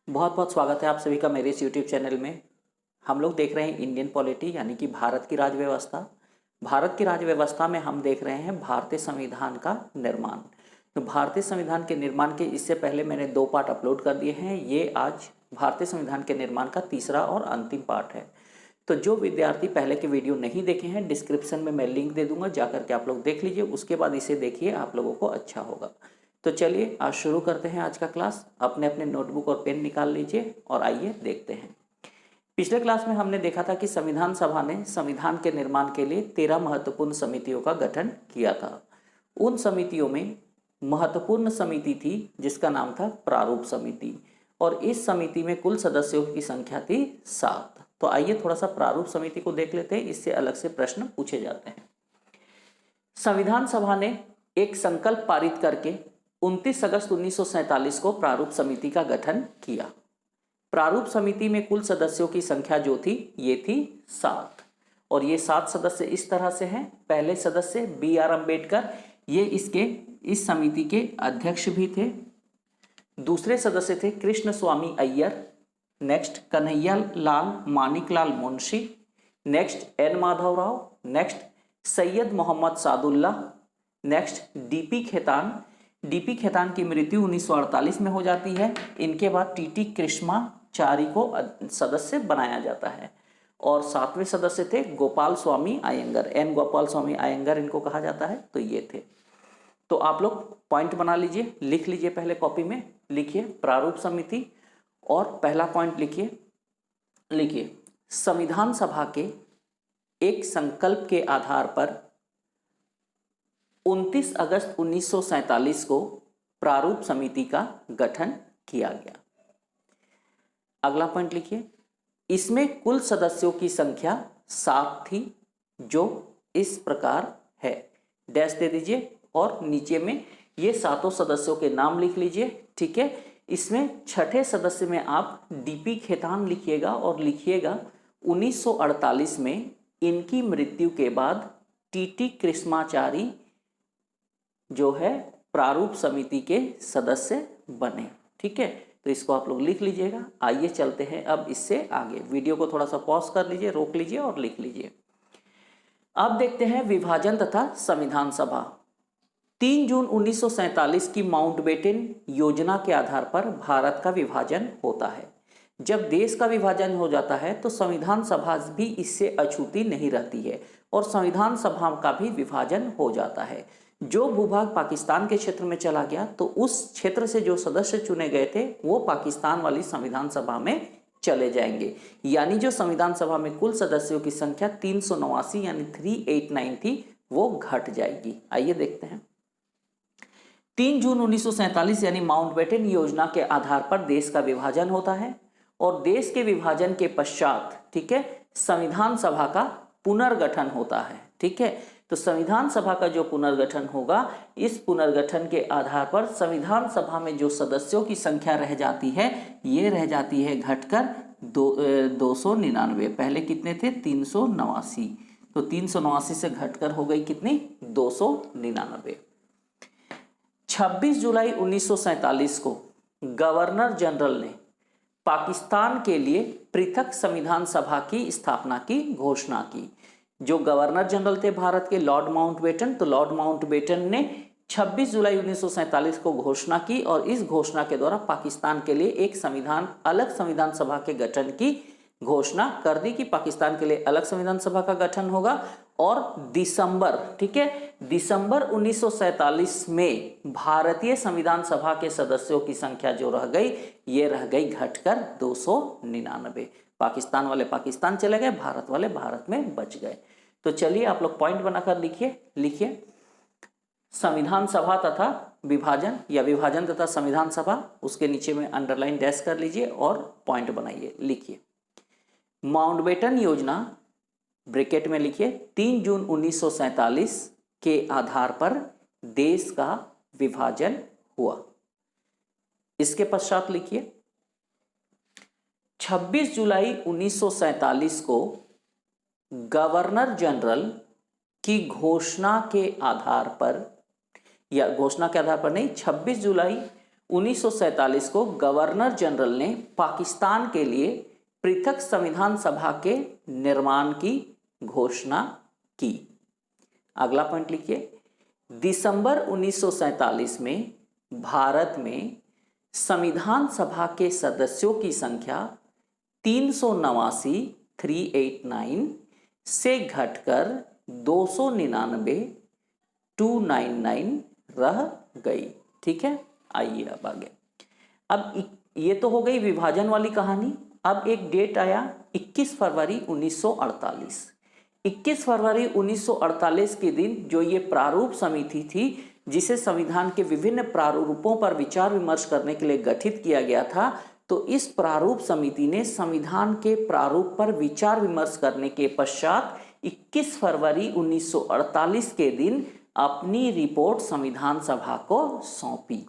बहुत बहुत स्वागत है आप सभी का मेरे इस यूट्यूब चैनल में। हम लोग देख रहे हैं इंडियन पॉलिटी यानी कि भारत की राज्य व्यवस्था। भारत की राज्य व्यवस्था में हम देख रहे हैं भारतीय संविधान का निर्माण। तो भारतीय संविधान के निर्माण के इससे पहले मैंने 2 पार्ट अपलोड कर दिए हैं। ये आज भारतीय संविधान के निर्माण का तीसरा और अंतिम पार्ट है। तो जो विद्यार्थी पहले के वीडियो नहीं देखे हैं, डिस्क्रिप्शन में मैं लिंक दे दूंगा, जाकर के आप लोग देख लीजिए। उसके बाद इसे देखिए, आप लोगों को अच्छा होगा। तो चलिए आज शुरू करते हैं आज का क्लास। अपने अपने नोटबुक और पेन निकाल लीजिए और आइए देखते हैं। पिछले क्लास में हमने देखा था कि संविधान सभा ने संविधान के निर्माण के लिए 13 महत्वपूर्ण समितियों का गठन किया था। उन समितियों में महत्वपूर्ण समिति थी जिसका नाम था प्रारूप समिति, और इस समिति में कुल सदस्यों की संख्या थी 7। तो आइए थोड़ा सा प्रारूप समिति को देख लेते हैं, इससे अलग से प्रश्न पूछे जाते हैं। संविधान सभा ने एक संकल्प पारित करके 29 अगस्त 1947 को प्रारूप समिति का गठन किया। प्रारूप समिति में कुल सदस्यों की संख्या जो थी ये थी 7, और ये 7 सदस्य इस तरह से हैं। पहले सदस्य BR अम्बेडकर, ये इस समिति के अध्यक्ष भी थे। दूसरे सदस्य थे Krishna Swami Ayyar. Next Kanhaiya Lal Maniklal Munshi. Next N Madhav Rao. Next Syed Mohammad Saadulla. Next DP Khaitan. DP Khaitan की मृत्यु 1948 में हो जाती है। इनके बाद TT कृष्णाचारी को सदस्य बनाया जाता है। और 7वें सदस्य थे गोपाल स्वामी अयंगर। N गोपाल स्वामी अयंगर इनको कहा जाता है। तो ये थे। तो आप लोग पॉइंट बना लीजिए, लिख लीजिए। पहले कॉपी में लिखिए प्रारूप समिति, और पहला पॉइंट लिखिए संविधान सभा के एक संकल्प के आधार पर 29 अगस्त 1947 को प्रारूप समिति का गठन किया गया। अगला पॉइंट लिखिए, इसमें कुल सदस्यों की संख्या 7 थी, जो इस प्रकार है। डैश दे दीजिए और नीचे में ये 7 सदस्यों के नाम लिख लीजिए। ठीक है, इसमें 6ठे सदस्य में आप DP खेतान लिखिएगा, और लिखिएगा 1948 में इनकी मृत्यु के बाद TT कृष्णाचारी जो है प्रारूप समिति के सदस्य बने। ठीक है, तो इसको आप लोग लिख लीजिएगा। आइए चलते हैं अब इससे आगे। वीडियो को थोड़ा सा पॉज कर लीजिए, रोक लीजिए और लिख लीजिए। अब देखते हैं विभाजन तथा संविधान सभा। 3 जून 1947 की माउंटबेटन योजना के आधार पर भारत का विभाजन होता है। जब देश का विभाजन हो जाता है तो संविधान सभा भी इससे अछूती नहीं रहती है, और संविधान सभा का भी विभाजन हो जाता है। जो भूभाग पाकिस्तान के क्षेत्र में चला गया, तो उस क्षेत्र से जो सदस्य चुने गए थे वो पाकिस्तान वाली संविधान सभा में चले जाएंगे। यानी जो संविधान सभा में कुल सदस्यों की संख्या 389 यानी 389 थी, वो घट जाएगी। आइए देखते हैं। 3 जून 1947 यानी माउंटबेटन योजना के आधार पर देश का विभाजन होता है, और देश के विभाजन के पश्चात, ठीक है, संविधान सभा का पुनर्गठन होता है। ठीक है, तो संविधान सभा का जो पुनर्गठन होगा, इस पुनर्गठन के आधार पर संविधान सभा में जो सदस्यों की संख्या रह जाती है, ये रह जाती है घटकर 299। पहले कितने थे? 389। तो 389 से घटकर हो गई कितनी? 299। 26 जुलाई 1947 को गवर्नर जनरल ने पाकिस्तान के लिए पृथक संविधान सभा की स्थापना की घोषणा की। जो गवर्नर जनरल थे भारत के, लॉर्ड माउंटबेटन, तो लॉर्ड माउंटबेटन ने 26 जुलाई 1947 को घोषणा की, और इस घोषणा के द्वारा पाकिस्तान के लिए एक अलग संविधान सभा के गठन की घोषणा कर दी कि पाकिस्तान के लिए अलग संविधान सभा का गठन होगा। और दिसंबर, ठीक है, दिसंबर 1947 में भारतीय संविधान सभा के सदस्यों की संख्या जो रह गई, ये रह गई घटकर 299। पाकिस्तान वाले पाकिस्तान चले गए, भारत वाले भारत में बच गए। तो चलिए आप लोग पॉइंट बनाकर लिखिए संविधान सभा तथा विभाजन, या विभाजन तथा संविधान सभा, उसके नीचे में अंडरलाइन डैश कर लीजिए और पॉइंट बनाइए। लिखिए माउंटबेटन योजना, ब्रैकेट में लिखिए 3 जून 1947 के आधार पर देश का विभाजन हुआ। इसके पश्चात लिखिए 26 जुलाई 1947 को गवर्नर जनरल की घोषणा के आधार पर, या घोषणा के आधार पर नहीं, 26 जुलाई 1947 को गवर्नर जनरल ने पाकिस्तान के लिए पृथक संविधान सभा के निर्माण की घोषणा की। अगला पॉइंट लिखिए, दिसंबर 1947 में भारत में संविधान सभा के सदस्यों की संख्या 389 से घटकर 299 रह गई। ठीक है, आइए अब आगे। अब ये तो हो गई विभाजन वाली कहानी। अब एक डेट आया 21 फरवरी 1948। 21 फरवरी 1948 के दिन जो ये प्रारूप समिति थी, जिसे संविधान के विभिन्न प्रारूपों पर विचार विमर्श करने के लिए गठित किया गया था, तो इस प्रारूप समिति ने संविधान के प्रारूप पर विचार विमर्श करने के पश्चात 21 फरवरी 1948 के दिन अपनी रिपोर्ट संविधान सभा को सौंपी।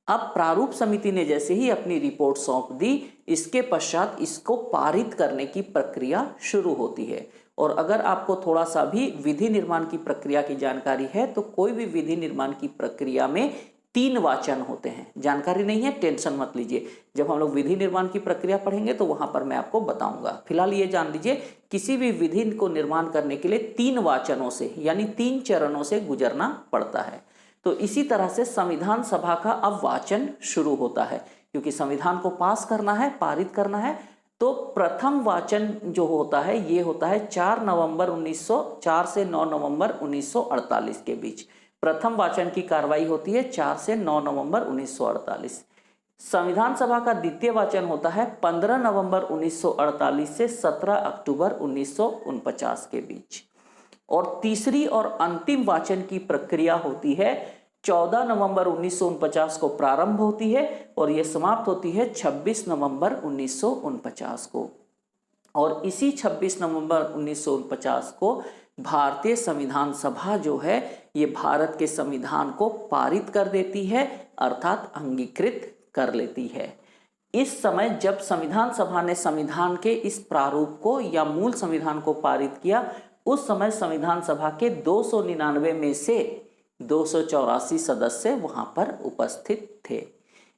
अब प्रारूप समिति ने जैसे ही अपनी रिपोर्ट सौंप दी, इसके पश्चात इसको पारित करने की प्रक्रिया शुरू होती है। और अगर आपको थोड़ा सा भी विधि निर्माण की प्रक्रिया की जानकारी है, तो कोई भी विधि निर्माण की प्रक्रिया में 3 वाचन होते हैं। जानकारी नहीं है, टेंशन मत लीजिए, जब हम लोग विधि निर्माण की प्रक्रिया पढ़ेंगे तो वहां पर मैं आपको बताऊंगा। फिलहाल ये जान लीजिए, किसी भी विधि को निर्माण करने के लिए 3 वाचनों से यानी 3 चरणों से गुजरना पड़ता है। तो इसी तरह से संविधान सभा का अब वाचन शुरू होता है, क्योंकि संविधान को पास करना है, पारित करना है। तो प्रथम वाचन जो होता है ये होता है 4 से 9 नवंबर 1948 के बीच। प्रथम वाचन की कार्रवाई होती है 4 से 9 नवंबर 1948। संविधान सभा का द्वितीय वाचन होता है 15 नवंबर 1948 से 17 अक्टूबर 1949 के बीच। और तीसरी और अंतिम वाचन की प्रक्रिया होती है 14 नवंबर 1949 को प्रारंभ होती है और यह समाप्त होती है 26 नवंबर 1949 को। और इसी 26 नवंबर 1949 को भारतीय संविधान सभा जो है ये भारत के संविधान को पारित कर देती है, अर्थात अंगीकृत कर लेती है। इस समय जब संविधान सभा ने संविधान के इस प्रारूप को या मूल संविधान को पारित किया, उस समय संविधान सभा के 299 में से 284 सदस्य वहां पर उपस्थित थे।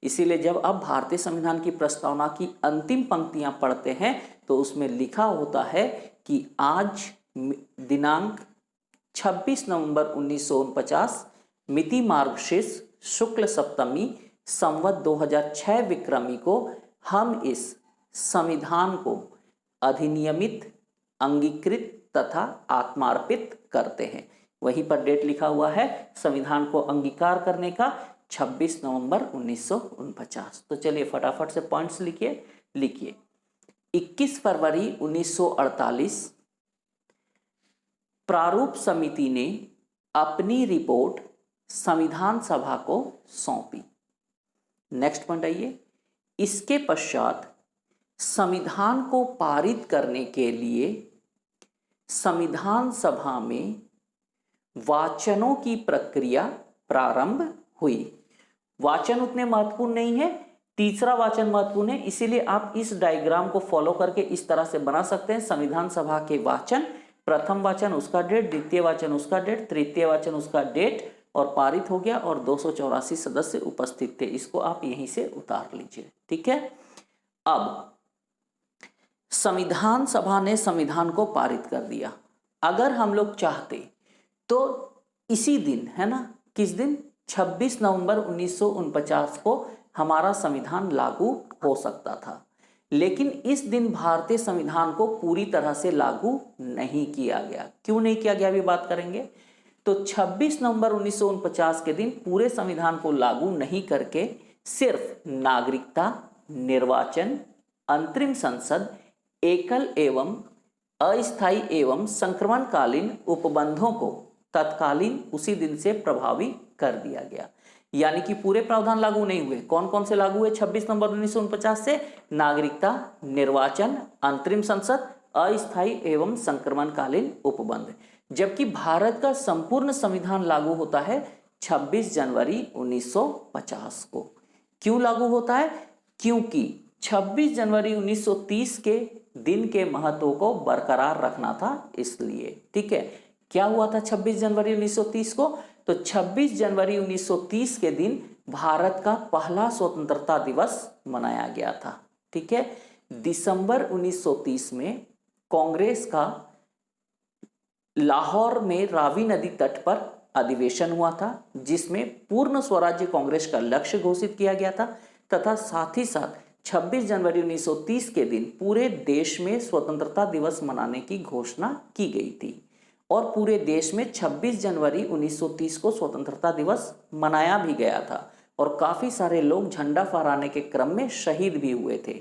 इसीलिए जब अब भारतीय संविधान की प्रस्तावना की अंतिम पंक्तियां पढ़ते हैं तो उसमें लिखा होता है कि आज दिनांक 26 नवंबर 1949 मिति मार्गशीर्ष शुक्ल सप्तमी संवत 2006 विक्रमी को हम इस संविधान को अधिनियमित, अंगीकृत तथा आत्मार्पित करते हैं। वहीं पर डेट लिखा हुआ है संविधान को अंगीकार करने का 26 नवंबर 1949। तो चलिए फटाफट से पॉइंट्स लिखिए। 21 फरवरी 1948 प्रारूप समिति ने अपनी रिपोर्ट संविधान सभा को सौंपी। नेक्स्ट पॉइंट आइए, इसके पश्चात संविधान को पारित करने के लिए संविधान सभा में वाचनों की प्रक्रिया प्रारंभ हुई। वाचन उतने महत्वपूर्ण नहीं है, तीसरा वाचन महत्वपूर्ण है, इसीलिए आप इस डायग्राम को फॉलो करके इस तरह से बना सकते हैं। संविधान सभा के वाचन, प्रथम वाचन उसका डेट, द्वितीय वाचन उसका डेट, तृतीय वाचन उसका डेट, और पारित हो गया और 284 सदस्य उपस्थित थे। इसको आप यहीं से उतार लीजिए, ठीक है। अब संविधान सभा ने संविधान को पारित कर दिया। अगर हम लोग चाहते तो इसी दिन, है ना, किस दिन, 26 नवंबर 1949 को हमारा संविधान लागू हो सकता था, लेकिन इस दिन भारतीय संविधान को पूरी तरह से लागू नहीं किया गया। क्यों नहीं किया गया, अभी बात करेंगे। तो 26 नवंबर 1949 के दिन पूरे संविधान को लागू नहीं करके सिर्फ नागरिकता, निर्वाचन, अंतरिम संसद, एकल एवं अस्थायी एवं संक्रमणकालीन उपबंधों को तत्कालीन उसी दिन से प्रभावी कर दिया गया। यानी कि पूरे प्रावधान लागू नहीं हुए। कौन कौन से लागू हुए 26 नवंबर 1949 से? नागरिकता, निर्वाचन, अंतरिम संसद, अस्थायी एवं संक्रमणकालीन उपबंध। जबकि भारत का संपूर्ण संविधान लागू होता है 26 जनवरी 1950 को। क्यों लागू होता है? क्योंकि 26 जनवरी 1930 के दिन के महत्व को बरकरार रखना था, इसलिए। ठीक है, क्या हुआ था 26 जनवरी 1930 को? तो 26 जनवरी 1930 के दिन भारत का पहला स्वतंत्रता दिवस मनाया गया था। ठीक है, दिसंबर 1930 में कांग्रेस का लाहौर में रावी नदी तट पर अधिवेशन हुआ था, जिसमें पूर्ण स्वराज्य कांग्रेस का लक्ष्य घोषित किया गया था तथा साथ ही साथ 26 जनवरी 1930 के दिन पूरे देश में स्वतंत्रता दिवस मनाने की घोषणा की गई थी और पूरे देश में 26 जनवरी 1930 को स्वतंत्रता दिवस मनाया भी गया था और काफी सारे लोग झंडा फहराने के क्रम में शहीद भी हुए थे।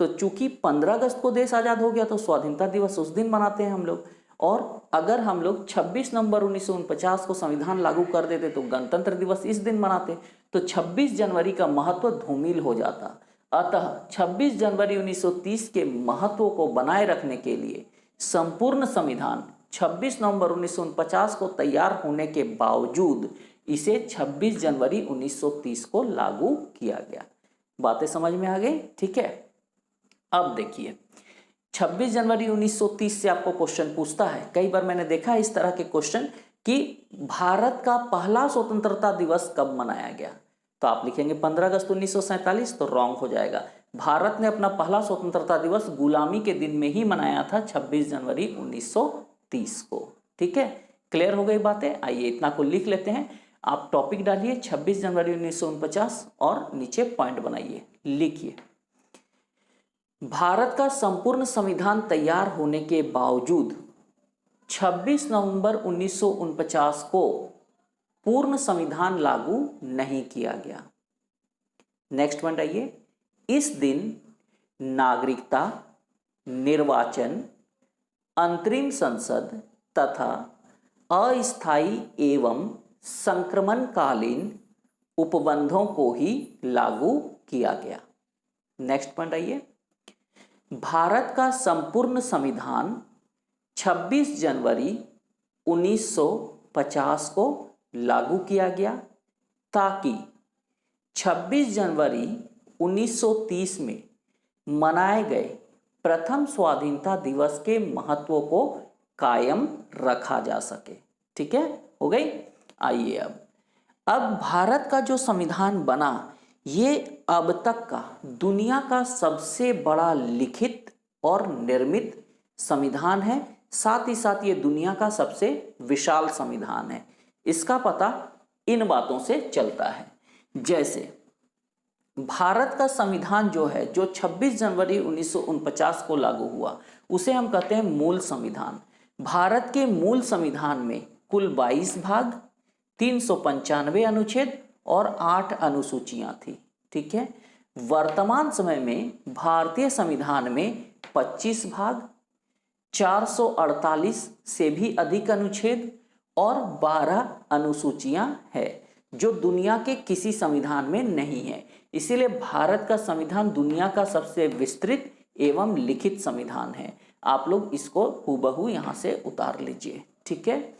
तो चूंकि 15 अगस्त को देश आजाद हो गया तो स्वाधीनता दिवस उस दिन मनाते हैं हम लोग, और अगर हम लोग 26 नवंबर 1949 को संविधान लागू कर देते तो गणतंत्र दिवस इस दिन मनाते, तो 26 जनवरी का महत्व धूमिल हो जाता। अतः 26 जनवरी 1930 के महत्व को बनाए रखने के लिए संपूर्ण संविधान 26 नवंबर 1949 को तैयार होने के बावजूद इसे 26 जनवरी 1930 को लागू किया गया। बातें समझ में आ गई? ठीक है, अब देखिए 26 जनवरी 1930 से आपको क्वेश्चन पूछता है, कई बार मैंने देखा है इस तरह के क्वेश्चन कि भारत का पहला स्वतंत्रता दिवस कब मनाया गया, तो आप लिखेंगे 15 अगस्त 1947, तो रॉन्ग हो जाएगा। भारत ने अपना पहला स्वतंत्रता दिवस गुलामी के दिन में ही मनाया था 26 जनवरी 1930 को। ठीक है, क्लियर हो गई बातें? आइए इतना को लिख लेते हैं। आप टॉपिक डालिए 26 जनवरी 1949 और नीचे पॉइंट बनाइए, लिखिए। भारत का संपूर्ण संविधान तैयार होने के बावजूद 26 नवंबर 1949 को पूर्ण संविधान लागू नहीं किया गया। नेक्स्ट पॉइंट आइए। इस दिन नागरिकता, निर्वाचन, अंतरिम संसद तथा अस्थायी एवं संक्रमणकालीन उपबंधों को ही लागू किया गया। नेक्स्ट पॉइंट आइए। भारत का संपूर्ण संविधान 26 जनवरी 1950 को लागू किया गया ताकि 26 जनवरी 1930 में मनाए गए प्रथम स्वाधीनता दिवस के महत्व को कायम रखा जा सके। ठीक है, हो गई? आइए अब भारत का जो संविधान बना ये अब तक का दुनिया का सबसे बड़ा लिखित और निर्मित संविधान है, साथ ही साथ ये दुनिया का सबसे विशाल संविधान है। इसका पता इन बातों से चलता है, जैसे भारत का संविधान जो है, जो 26 जनवरी 1949 को लागू हुआ, उसे हम कहते हैं मूल संविधान। भारत के मूल संविधान में कुल 22 भाग, 395 अनुच्छेद और 8 अनुसूचियां थी। ठीक है, वर्तमान समय में भारतीय संविधान में 25 भाग, 448 से भी अधिक अनुच्छेद और 12 अनुसूचियां हैं, जो दुनिया के किसी संविधान में नहीं है। इसीलिए भारत का संविधान दुनिया का सबसे विस्तृत एवं लिखित संविधान है। आप लोग इसको हूबहू यहां से उतार लीजिए। ठीक है,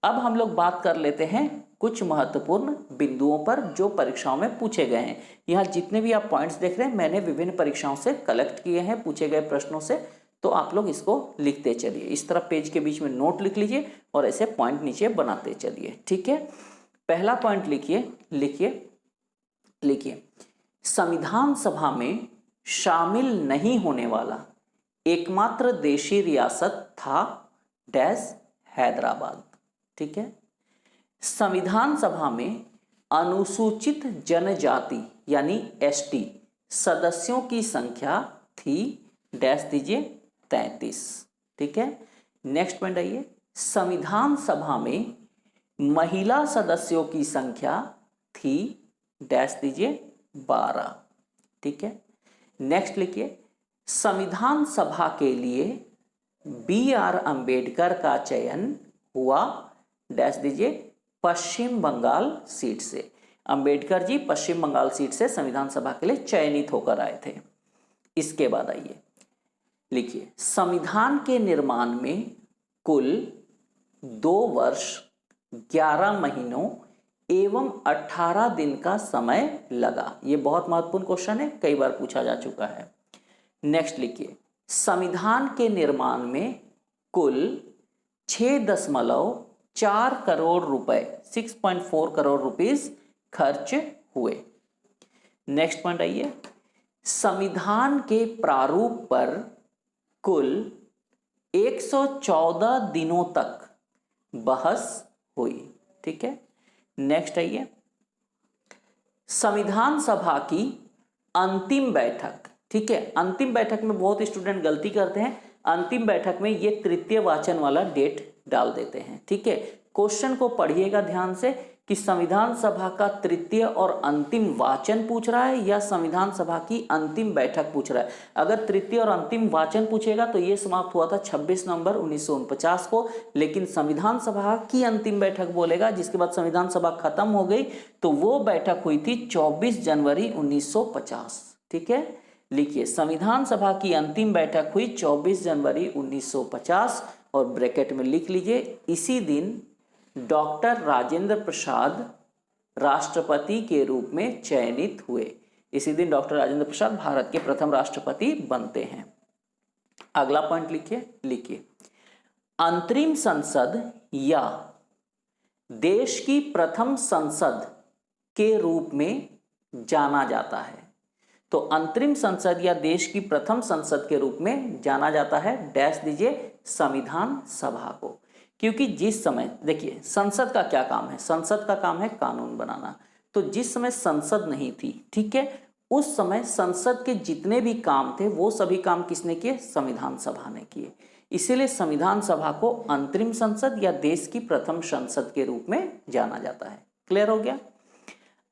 अब हम लोग बात कर लेते हैं कुछ महत्वपूर्ण बिंदुओं पर जो परीक्षाओं में पूछे गए हैं। यहाँ जितने भी आप पॉइंट्स देख रहे हैं मैंने विभिन्न परीक्षाओं से कलेक्ट किए हैं पूछे गए प्रश्नों से, तो आप लोग इसको लिखते चलिए। इस तरह पेज के बीच में नोट लिख लीजिए और ऐसे पॉइंट नीचे बनाते चलिए। ठीक है, पहला पॉइंट लिखिए संविधान सभा में शामिल नहीं होने वाला एकमात्र देशी रियासत था डैश हैदराबाद। ठीक है, संविधान सभा में अनुसूचित जनजाति यानी एसटी सदस्यों की संख्या थी डैश दीजिए 33। ठीक है, नेक्स्ट पॉइंट आइए। संविधान सभा में महिला सदस्यों की संख्या थी डैश दीजिए 12। ठीक है, नेक्स्ट लिखिए संविधान सभा के लिए BR अंबेडकर का चयन हुआ डैश दीजिए पश्चिम बंगाल सीट से। अंबेडकर जी पश्चिम बंगाल सीट से संविधान सभा के लिए चयनित होकर आए थे। इसके बाद आइए लिखिए संविधान के निर्माण में कुल 2 वर्ष 11 महीनों एवं 18 दिन का समय लगा। ये बहुत महत्वपूर्ण क्वेश्चन है, कई बार पूछा जा चुका है। नेक्स्ट लिखिए संविधान के निर्माण में कुल 6.4 करोड़ रुपए 6.4 करोड़ रुपीस खर्च हुए। नेक्स्ट पॉइंट आइए, संविधान के प्रारूप पर कुल 114 दिनों तक बहस हुई। ठीक है, नेक्स्ट आइए, संविधान सभा की अंतिम बैठक। ठीक है, अंतिम बैठक में बहुत स्टूडेंट गलती करते हैं, अंतिम बैठक में ये तृतीय वाचन वाला डेट डाल देते हैं। ठीक है, क्वेश्चन को पढ़िएगा ध्यान से कि संविधान सभा का तृतीय और अंतिम वाचन पूछ रहा है या संविधान सभा की अंतिम बैठक पूछ रहा है। अगर तृतीय और अंतिम वाचन पूछेगा तो ये समाप्त हुआ था 26 नवंबर 1949 को, लेकिन संविधान सभा की अंतिम बैठक बोलेगा जिसके बाद संविधान सभा खत्म हो गई, तो वो बैठक हुई थी 24 जनवरी 1950। ठीक है, लिखिए, संविधान सभा की अंतिम बैठक हुई 24 जनवरी 1950 और ब्रैकेट में लिख लीजिए, इसी दिन डॉक्टर राजेंद्र प्रसाद राष्ट्रपति के रूप में चयनित हुए। इसी दिन डॉक्टर राजेंद्र प्रसाद भारत के प्रथम राष्ट्रपति बनते हैं। अगला पॉइंट लिखिए, अंतरिम संसद या देश की प्रथम संसद के रूप में जाना जाता है। तो अंतरिम संसद या देश की प्रथम संसद के रूप में जाना जाता है, डैश दीजिए, संविधान सभा को। क्योंकि जिस समय, देखिए, संसद का क्या काम है, संसद का काम है कानून बनाना। तो जिस समय संसद नहीं थी, ठीक है, उस समय संसद के जितने भी काम थे वो सभी काम किसने किए, संविधान सभा ने किए। इसीलिए संविधान सभा को अंतरिम संसद या देश की प्रथम संसद के रूप में जाना जाता है। क्लियर हो गया।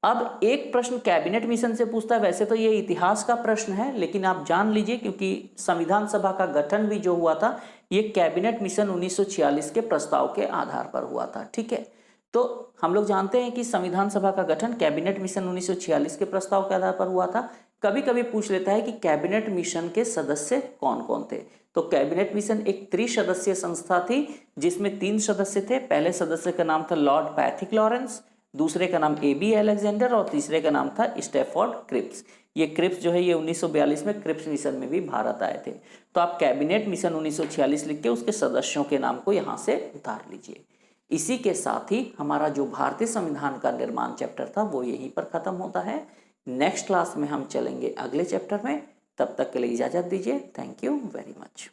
अब एक प्रश्न कैबिनेट मिशन से पूछता है, वैसे तो ये इतिहास का प्रश्न है, लेकिन आप जान लीजिए क्योंकि संविधान सभा का गठन भी जो हुआ था ये कैबिनेट मिशन 1946 के प्रस्ताव के आधार पर हुआ था। ठीक है, तो हम लोग जानते हैं कि संविधान सभा का गठन कैबिनेट मिशन 1946 के प्रस्ताव के आधार पर हुआ था। कभी कभी पूछ लेता है कि कैबिनेट मिशन के सदस्य कौन कौन थे। तो कैबिनेट मिशन एक त्रिसदस्यीय संस्था थी जिसमें 3 सदस्य थे। पहले सदस्य का नाम था लॉर्ड पैथिक लॉरेंस, दूसरे का नाम AB अलेक्जेंडर और तीसरे का नाम था स्टैफोर्ड क्रिप्स। ये क्रिप्स जो है ये 1942 में क्रिप्स मिशन में भी भारत आए थे। तो आप कैबिनेट मिशन 1946 लिख के उसके सदस्यों के नाम को यहाँ से उतार लीजिए। इसी के साथ ही हमारा जो भारतीय संविधान का निर्माण चैप्टर था वो यहीं पर खत्म होता है। नेक्स्ट क्लास में हम चलेंगे अगले चैप्टर में, तब तक के लिए इजाजत दीजिए। Thank you very much.